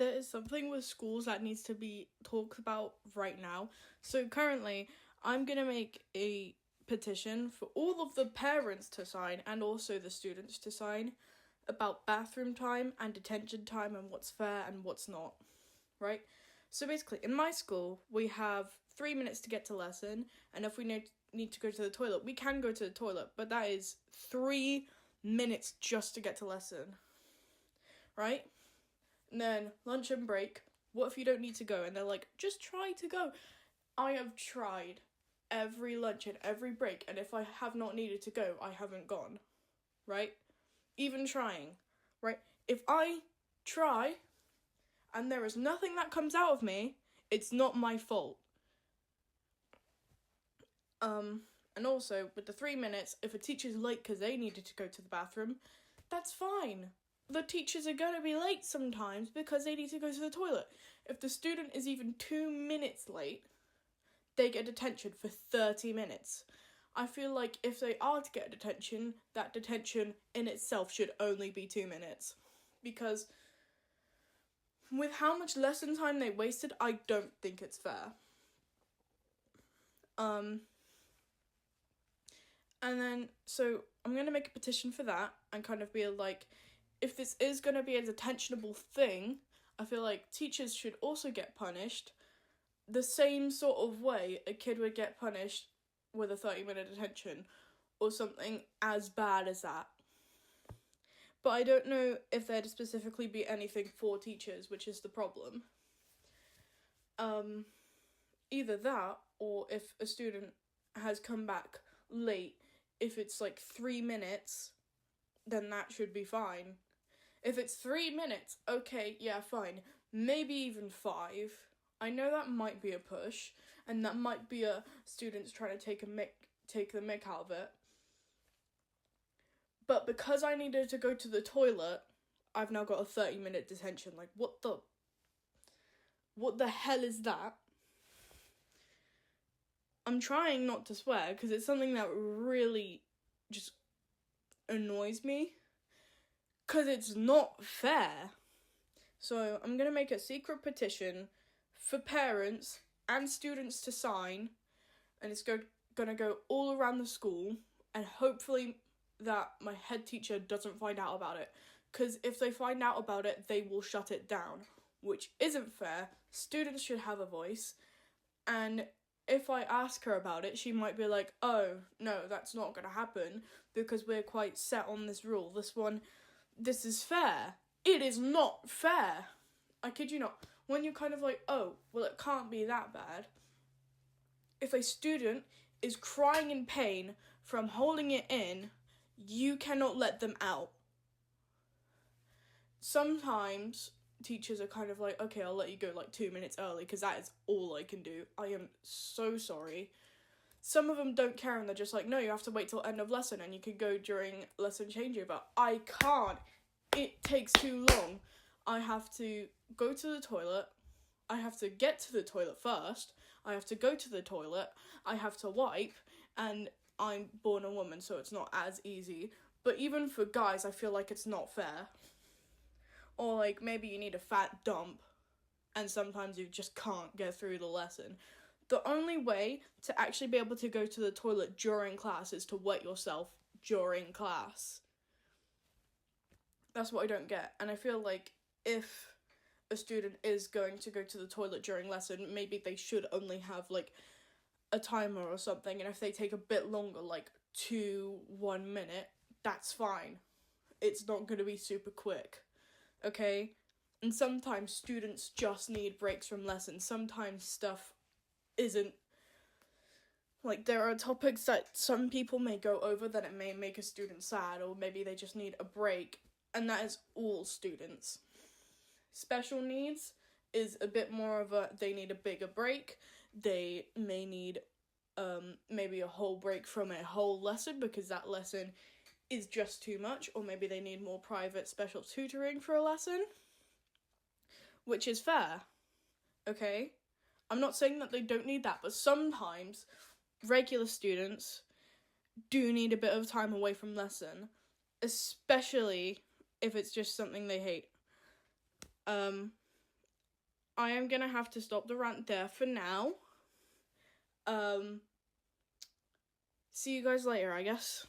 there is something with schools that needs to be talked about right now. So currently, I'm going to make a petition for all of the parents to sign and also the students to sign about bathroom time and detention time and what's fair and what's not, right? So basically, in my school, we have 3 minutes to get to lesson, and if we need to go to the toilet, we can go to the toilet, but that is 3 minutes just to get to lesson, right? And then lunch and break, what if you don't need to go? And they're like, just try to go. I have tried every lunch and every break, and if I have not needed to go, I haven't gone, right? Even trying, right? If I try and there is nothing that comes out of me, it's not my fault. And also, with the 3 minutes, if a teacher's late because they needed to go to the bathroom, that's fine. The teachers are going to be late sometimes because they need to go to the toilet. If the student is even 2 minutes late, they get detention for 30 minutes. I feel like if they are to get detention, that detention in itself should only be 2 minutes. Because with how much lesson time they wasted, I don't think it's fair. And then, so I'm going to make a petition for that and kind of be like, if this is going to be a detentionable thing, I feel like teachers should also get punished the same sort of way a kid would get punished with a 30-minute detention or something as bad as that. But I don't know if there'd specifically be anything for teachers, which is the problem. Either that, or if a student has come back late, if it's like 3 minutes, then that should be fine. If it's 3 minutes, okay, yeah, fine. Maybe even 5. I know that might be a push, and that might be a students trying to take the mick out of it. But because I needed to go to the toilet, I've now got a 30-minute detention. Like, what the hell is that? I'm trying not to swear, because it's something that really just annoys me. Because it's not fair. So I'm going to make a secret petition for parents and students to sign, and it's going to go all around the school, and hopefully that my head teacher doesn't find out about it, because if they find out about it, they will shut it down, which isn't fair. Students should have a voice, and if I ask her about it, she might be like, oh, no, that's not going to happen, because we're quite set on this rule. This is fair. It is not fair. I kid you not. When you're kind of like, oh, well, it can't be that bad. If a student is crying in pain from holding it in, you cannot let them out. Sometimes teachers are kind of like, okay, I'll let you go like 2 minutes early because that is all I can do. I am so sorry. Some of them don't care and they're just like, no, you have to wait till end of lesson and you can go during lesson changeover. I can't. It takes too long. I have to go to the toilet. I have to get to the toilet first. I have to go to the toilet. I have to wipe. And I'm born a woman, so it's not as easy. But even for guys, I feel like it's not fair. Or like maybe you need a fat dump and sometimes you just can't get through the lesson. The only way to actually be able to go to the toilet during class is to wet yourself during class. That's what I don't get. And I feel like if a student is going to go to the toilet during lesson, maybe they should only have like a timer or something. And if they take a bit longer, like 1 minute, that's fine. It's not going to be super quick. Okay? And sometimes students just need breaks from lessons. Sometimes stuff isn't, like, there are topics that some people may go over that it may make a student sad, or maybe they just need a break, and that is all students. Special needs is a bit more of they need a bigger break. They may need maybe a whole break from a whole lesson because that lesson is just too much, or maybe they need more private special tutoring for a lesson, which is fair, okay? I'm not saying that they don't need that, but sometimes regular students do need a bit of time away from lesson, especially if it's just something they hate. I am gonna have to stop the rant there for now. See you guys later, I guess.